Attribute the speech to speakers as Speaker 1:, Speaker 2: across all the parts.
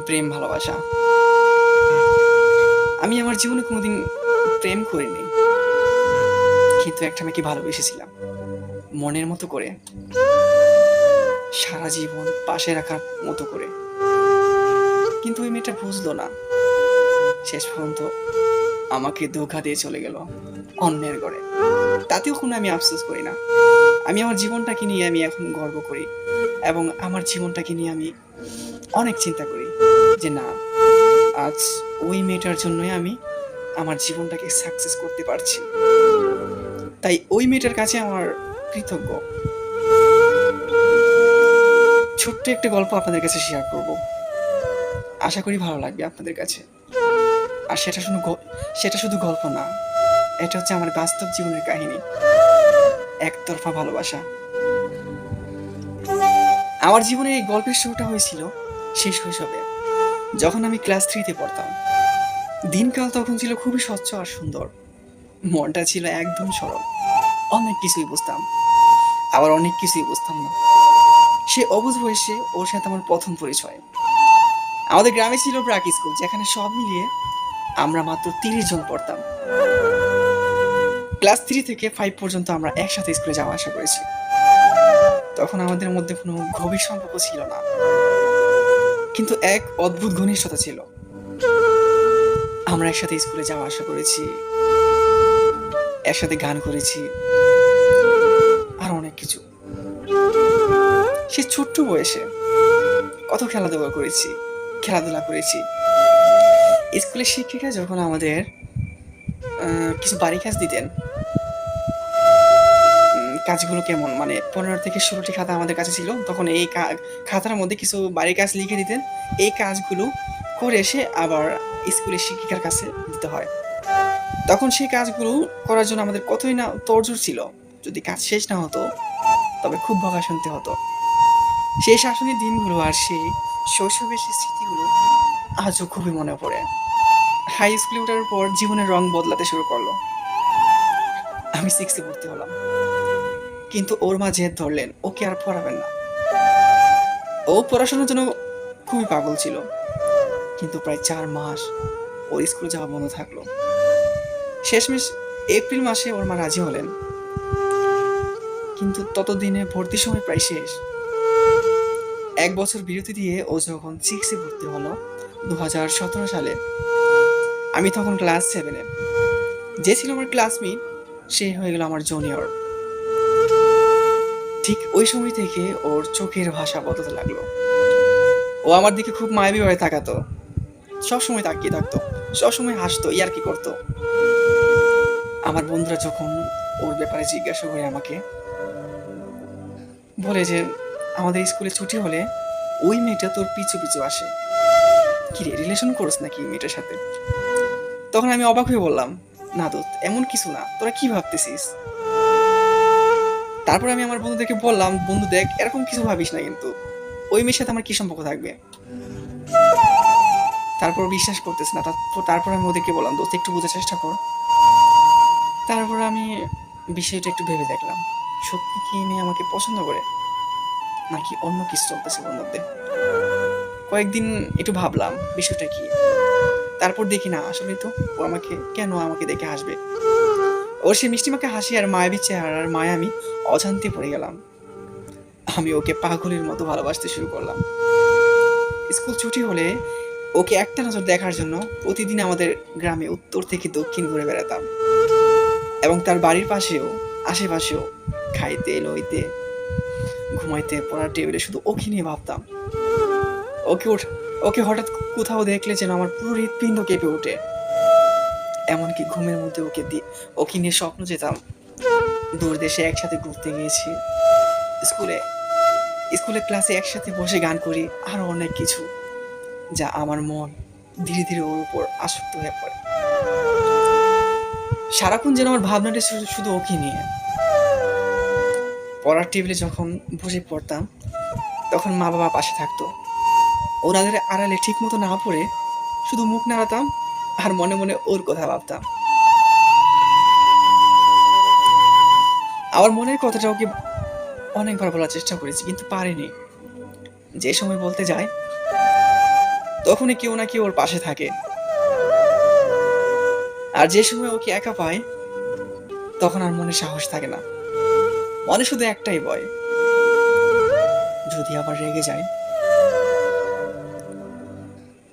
Speaker 1: প্রেম ভালোবাসা। আমি আমার জীবনে কোনোদিন প্রেম করিনি। কিন্তু একটা মেয়েকে ভালোবেসেছিলাম। মনের মতো করে, সারা জীবন পাশে রাখার মতো করে। কিন্তু ওই মেয়েটা বুঝলো না। শেষ পর্যন্ত আমাকে ধোঁকা দিয়ে চলে গেল অন্যের ঘরে। তাতেও কোনো আমি আফসোস করি না। আমি আমার জীবনটাকে নিয়ে আমি এখন গর্ব করি। এবং আমার জীবনটাকে নিয়ে আমি অনেক চিন্তা করি যে না, আজ ওই মেয়েটার জন্যই আমি আমার জীবনটাকে সাকসেস করতে পারছি। তাই ওই মেয়েটার কাছে আমার কৃতজ্ঞ। ছোট্ট একটা গল্প আপনাদের কাছে শেয়ার করব। আশা করি ভালো লাগবে আপনাদের কাছে। আর সেটা শুধু গল্প না, এটা হচ্ছে আমার বাস্তব জীবনের কাহিনী। একতরফা ভালোবাসা। আমার জীবনে এই গল্পের শুরুটা হয়েছিল সেই শৈশবে, যখন আমি ক্লাস 3-তে পড়তাম। দিনকাল তখন ছিল খুবই স্বচ্ছ আর সুন্দর। মনটা ছিল একদম সরল। অনেক কিছুই বুঝতাম, আবার অনেক কিছুই বুঝতাম না। সে অবুঝ বয়সে ওর সাথে আমার প্রথম পরিচয়। আমাদের গ্রামে ছিল ব্রাক স্কুল, যেখানে সব মিলিয়ে আমরা মাত্র 30 জন পড়তাম। ক্লাস 3 থেকে 5 পর্যন্ত আমরা একসাথে স্কুলে যাওয়া আসা করেছি। তখন আমাদের মধ্যে কোনো গভীর সম্পর্ক ছিল না, কিন্তু এক অদ্ভুত ঘনিষ্ঠতা ছিল। আমরা একসাথে স্কুলে যাওয়া আসা করেছি, একসাথে গান করেছি, আর অনেক কিছু। সে ছোট্ট বয়সে কত খেলাধুলা করেছি। স্কুলের শিক্ষিকা যখন আমাদের কিছু বাড়ি কাজ দিতেন, কাজগুলো কেমন, মানে 15 থেকে 16টি খাতা আমাদের কাছে ছিল। তখন এই খাতার মধ্যে কিছু বাড়ির কাজ লিখে দিতেন। এই কাজগুলো করে এসে আবার স্কুলের শিক্ষিকার কাছে দিতে হয়। তখন সেই কাজগুলো করার জন্য আমাদের কতই না তোড়জোড় ছিল। যদি কাজ শেষ না হতো তবে খুব বকা শুনতে হতো। সেই শাসনের দিনগুলো আর সেই শৈশবের সেই স্মৃতিগুলো আজও খুবই মনে পড়ে। হাই স্কুলে ওঠার পর জীবনের রং বদলাতে শুরু করলো। আমি 6-এ ভর্তি হলাম, কিন্তু ওর মা জেদ ধরলেন ওকে আর পড়াবেন না। ও পড়াশোনার জন্য খুবই পাগল ছিল। কিন্তু প্রায় 4 মাস ওর স্কুলে যাওয়া বন্ধ থাকলো। শেষমেশ এপ্রিল মাসে ওর মা রাজি হলেন, কিন্তু ততদিনে ভর্তির সময় প্রায় শেষ। 1 বছর বিরতি দিয়ে ও যখন 6-এ ভর্তি হলো 2017 সালে, আমি তখন ক্লাস 7-এ। যে ছিল আমার ক্লাসমেট, সে হয়ে গেল আমার জুনিয়র। ঠিক ওই সময় থেকে ওর চোখের ভাষা বদলাতে লাগলো। ও আমার দিকে খুব মায়াবী হয়ে তাকাতো, সবসময় তাকিয়ে থাকতো, সবসময় হাসতো, ইয়ার্কি করতো। আমার বন্ধুরা যখন ওর ব্যাপারে জিজ্ঞাসা করে আমাকে, বলে যে আমাদের স্কুলে ছুটি হলে ওই মেয়েটা তোর পিছু পিছু আসে, কি রে, রিলেশন করছ নাকি মেয়েটার সাথে? তখন আমি অবাক হয়ে বললাম, না দোস্ত, এমন কিছু না, তোরা কি ভাবতেছিস? তারপর আমি আমার বন্ধুদেরকে বললাম, বন্ধু দেখ, এরকম কিছু ভাবিস না, কিন্তু ওই মেয়ের সাথে আমার কি সম্পর্ক থাকবে? তারপর বিশ্বাস করতেছে না। তারপর আমি ওদেরকে বললাম, দোস্ত একটু বোঝার চেষ্টা কর। তারপর আমি বিষয়টা একটু ভেবে দেখলাম, সত্যি কি এই মেয়ে আমাকে পছন্দ করে, নাকি অন্য কিছু চলতেছে ওর মধ্যে। কয়েকদিন একটু ভাবলাম বিষয়টা কি। তারপর দেখি না, আসলে তো ও আমাকে দেখে হাসবে। ওর সে মিষ্টিমাখা হাসি আর মায়াবী চেহারার মায়া আমি অজান্তে পড়ে গেলাম। আমি ওকে পাগলের মতো ভালোবাসতে শুরু করলাম। স্কুল ছুটি হলে ওকে একটা নজর দেখার জন্য প্রতিদিন আমাদের গ্রামে উত্তর থেকে দক্ষিণ ঘুরে বেড়াতাম। এবং তার বাড়ির পাশেও, আশেপাশেও, খাইতে লইতে, ঘুমাইতে, পড়ার টেবিলে শুধু ওকে নিয়ে ভাবতাম। ওকে ওকে হঠাৎ কোথাও দেখলে যেন আমার পুরো হৃৎপিণ্ড কেঁপে ওঠে। এমনকি ঘুমের মধ্যে ওকে নিয়ে স্বপ্ন যেতাম। দূর দেশে একসাথে ঘুরতে গিয়েছি, স্কুলে স্কুলে ক্লাসে একসাথে বসে গান করি, আরো অনেক কিছু, যা আমার মন ধীরে ধীরে ওর উপর আসক্ত হয়ে পড়ে। সারাক্ষণ যেন আমার ভাবনাটা শুধু ওকে নিয়ে। পড়ার টেবিলে যখন বসে পড়তাম, তখন মা বাবা পাশে থাকতো। ওনাদের আড়ালে ঠিক মতো না পড়ে শুধু মুখ নাড়াতাম আর মনে মনে ওর কথা ভাবতাম। আমার মনের কথাটা ওকে অনেকবার বলার চেষ্টা করেছি, কিন্তু পারিনি। যে সময় বলতে যাই, তখনই কেউ না কেউ ওর পাশে থাকে। আর যে সময় ওকে একা পায়, তখন আর মনে সাহস থাকে না, মনে শুধু একটাই ভয়, যদি আবার রেগে যায়।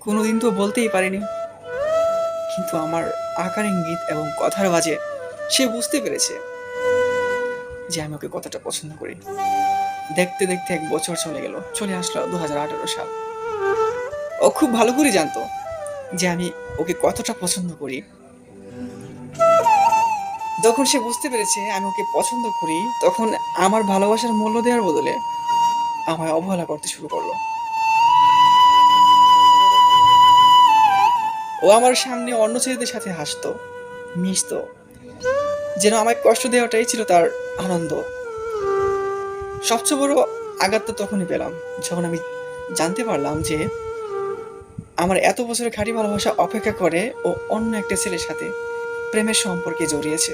Speaker 1: কোনোদিন তো বলতেই পারিনি, কিন্তু আমার আকার ইঙ্গিত এবং কথার বাজে সে বুঝতে পেরেছে যে আমি ওকে কতটা পছন্দ করি। দেখতে দেখতে 1 বছর চলে গেল, চলে আসলো 2018 সাল। ও খুব ভালো করে জানতো যে আমি ওকে কতটা পছন্দ করি। যখন সে বুঝতে পেরেছে আমি ওকে পছন্দ করি, তখন আমার ভালোবাসার মূল্য দেওয়ার বদলে আমায় অবহেলা করতে শুরু করলো। ও আমার সামনে অন্য ছেলেদের সাথে হাসতো, মিশতো, যেন আমায় কষ্ট দেওয়াটাই ছিল তার আনন্দ। সবচেয়ে বড় আঘাতটা তখনই পেলাম যখন আমি জানতে পারলাম যে আমার এত বছরের খাঁটি ভালোবাসা অপেক্ষা করে ও অন্য একটা ছেলের সাথে প্রেমের সম্পর্কে জড়িয়েছে।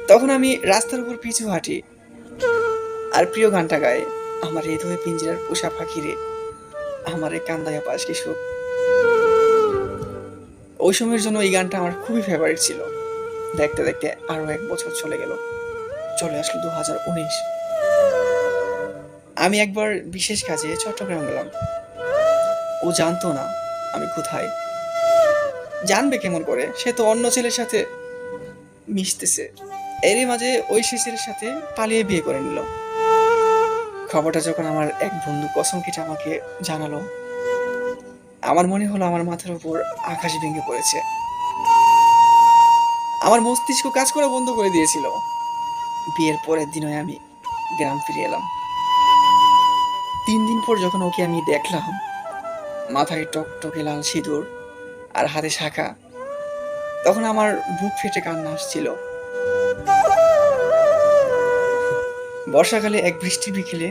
Speaker 1: তখন আমি রাস্তার উপর পিছু হাঁটি আর প্রিয় গানটা গাই, আমার হৃদয়ে পিঞ্জিরার পোষা পাখি রে, আমারে কান্দায়া পাশ কি সুখ। ওই সময়ের জন্য এই গানটা আমার খুবই ফেভারিট ছিল। দেখতে দেখতে আরো 1 বছর চলে গেল, চলে আসলো 2019। আমি একবার বিশেষ কাজে চট্টগ্রাম গেলাম। ও জানতো না আমি কোথায়, জানবে কেমন করে, সে তো অন্য ছেলের সাথে মিশতেছে। এরই মাঝে ওই সে ছেলের সাথে পালিয়ে বিয়ে করে নিল। খবরটা যখন আমার এক বন্ধু কসম কেটে আমাকে জানালো, আমার মনে হলো আমার মাথার উপর আকাশ ভেঙে পড়েছে। আমার মস্তিষ্ক কাজ করা বন্ধ করে দিয়েছিল। বিয়ের পরের দিনই আমি গ্রাম ফিরে এলাম। 3 দিন পর যখন ওকে আমি দেখলাম, মাথায় টকটকে লাল সিঁদুর আর হাতে শাখা, তখন আমার বুক ফেটে কান্না আসছিল। বর্ষাকালে এক বৃষ্টির বিকেলে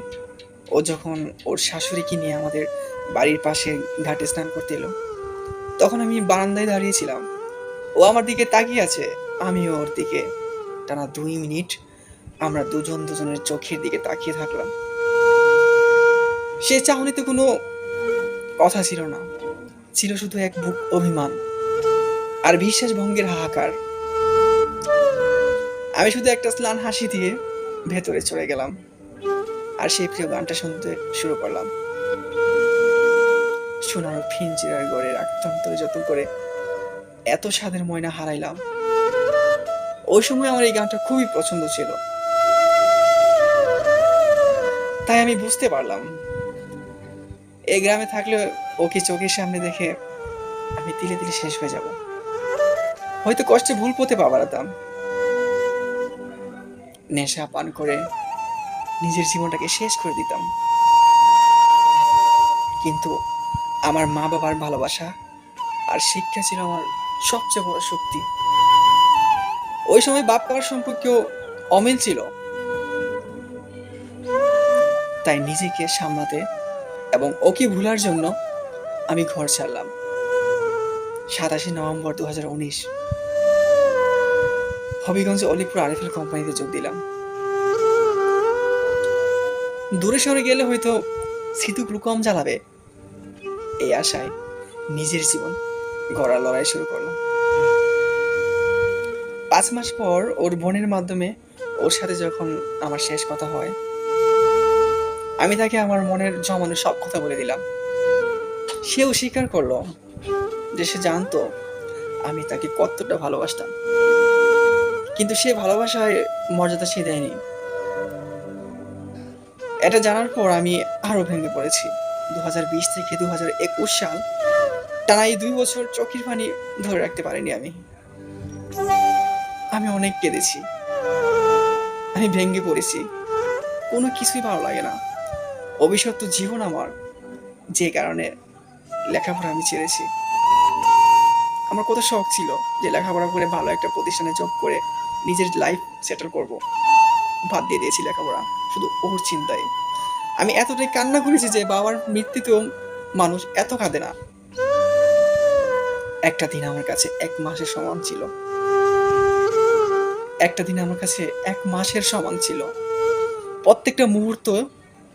Speaker 1: ও যখন ওর শাশুড়িকে নিয়ে আমাদের বাড়ির পাশে ঘাটে স্নান করতে এলো, তখন আমি বারান্দায় দাঁড়িয়েছিলাম। ও আমার দিকে তাকিয়ে আছে, আমিও ওর দিকে। টানা 2 মিনিট আমরা দুজন দুজনের চোখের দিকে তাকিয়ে থাকলাম। সে চাহনিতে কোনো কথা ছিল না, ছিল শুধু এক বুক অভিমান আর বিশ্বাস ভঙ্গের হাহাকার। আমি শুধু একটা স্নান হাসি দিয়ে ভেতরে চলে গেলাম আর সেই প্রিয় গানটা শুনতে শুরু করলাম। সোনার পিঞ্জিরার গড়ে রাখতাম তোরে যত্ন করে, এত স্বাদের ময়না হারাইলাম। ওই সময় আমার এই গানটা খুবই পছন্দ ছিল, তাই আমি বুঝতে পারলাম এই গ্রামে থাকলে ওকে চোখের সামনে দেখে আমি তিলে তিলে শেষ হয়ে যাব। হয়তো কষ্টে ভুল পথে পা বাড়াতাম, নেশা পান করে নিজের জীবনটাকে শেষ করে দিতাম, কিন্তু আমার মা বাবার ভালোবাসা আর শিক্ষা ছিল আমার সবচেয়ে বড় শক্তি। ওই সময় বাপ মার সম্পর্কেও অমিল ছিল, তাই নিজেকে সামলাতে এবং ওকে ভুলার জন্য আমি ঘর ছাড়লাম। 27 নভেম্বর 2019 হবিগঞ্জে অলিপুর আরএফএল কোম্পানিতে যোগ দিলাম। দূরে সরে গেলে হয়তো স্মৃতিগুলো কম জ্বালাবে, এই আশায় নিজের জীবন গড়ার লড়াই শুরু করলাম। 5 মাস পর ওর বোনের মাধ্যমে ওর সাথে যখন আমার শেষ কথা হয়, আমি তাকে আমার মনের জমানো সব কথা বলে দিলাম। সেও স্বীকার করলো যে সে জানতো আমি তাকে কতটা ভালোবাসতাম, কিন্তু সে ভালোবাসায় মর্যাদা সে দেয়নি। এটা জানার পর আমি আরো ভেঙে পড়েছি। 2020 থেকে 2021 সাল টানা এই 2 বছর চোখের পানি ধরে রাখতে পারিনি আমি। আমি অনেক কেঁদেছি, আমি ভেঙে পড়েছি, কোনো কিছুই ভালো লাগে না। অভিশপ্ত জীবন আমার, যে কারণে লেখাপড়া আমি ছেড়েছি। আমার কত শখ ছিল যে লেখাপড়া করে ভালো একটা প্রতিষ্ঠানে জব করে নিজের লাইফ সেটেল করব। বাদ দিয়ে দিয়েছি লেখাপড়া শুধু ওর চিন্তায়। আমি এতটাই কান্না করেছি যে বাবার মৃত্যুতেও মানুষ এত কাঁদে না। একটা দিন আমার কাছে 1 মাসের সমান ছিল, একটা দিন আমার কাছে 1 মাসের সমান ছিল। প্রত্যেকটা মুহূর্ত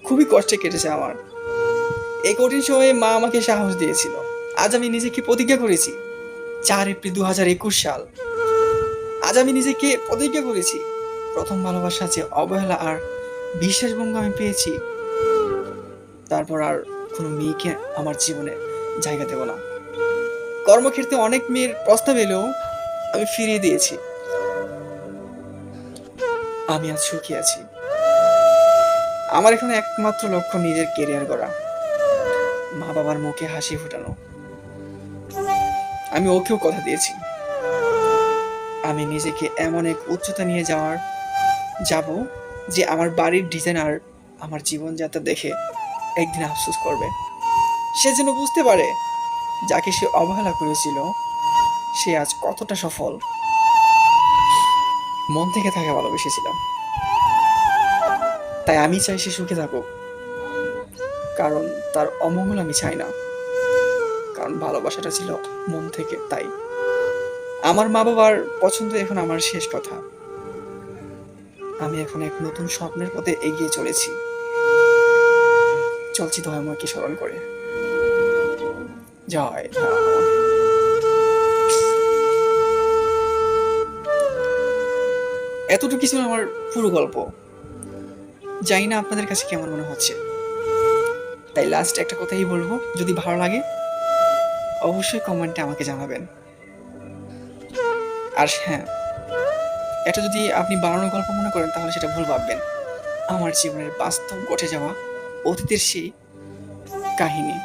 Speaker 1: খুবই কষ্টে কেটেছে আমার। এই কঠিন সময়ে মা আমাকে সাহস দিয়েছিল। আজ আমি নিজেকে প্রতিজ্ঞা করেছি, 4 এপ্রিল 2021 সাল, আজ আমি নিজেকে প্রতিজ্ঞা করেছি, প্রথম ভালোবাসা যে অবহেলা আর বিশ্বাসভঙ্গ আমি পেয়েছি, তারপর আর কোনো মেয়েকে আমার জীবনে জায়গা দেব না। কর্মক্ষেত্রে অনেক মেয়ের প্রস্তাব এলেও আমি ফিরিয়ে দিয়েছি। আমি আজ সুখী আছি। আমার এখন একমাত্র লক্ষ্য নিজের কেরিয়ার গড়া, মা বাবার মুখে হাসি ফোটানো। আমি ওকেও কথা দিয়েছি, আমি নিজেকে এমন এক উচ্চতা নিয়ে যাব যে আমার বাড়ির ডিজাইনার আমার জীবনযাত্রা দেখে একদিন আফসোস করবে। সে যেন বুঝতে পারে যাকে সে অবহেলা করেছিল সে আজ কতটা সফল। মন থেকে তাকে ভালোবেসেছিলাম, তাই আমি চাই সে সুখে থাকুক। কারণ তার অমঙ্গল আমি চাই না, কারণ ভালোবাসাটা ছিল মন থেকে। তাই আমার মা বাবার পছন্দ এখন আমার শেষ কথা। আমি এখন এক নতুন স্বপ্নের পথে এগিয়ে চলেছি, চলছি দয়াময়কে স্মরণ করে। জয় দয়াময়। এতটুকু ছিল আমার পুরো গল্প। জানি না আপনাদের কাছে কেমন মনে হচ্ছে, তাই লাস্ট একটা কথাই বলবো, যদি ভালো লাগে অবশ্যই কমেন্টে আমাকে জানাবেন। আর হ্যাঁ, এটা যদি আপনি বানানোর গল্প মনে করেন তাহলে সেটা ভুল ভাববেন। আমার জীবনের বাস্তব ঘটে যাওয়া অতীতের সেই কাহিনী।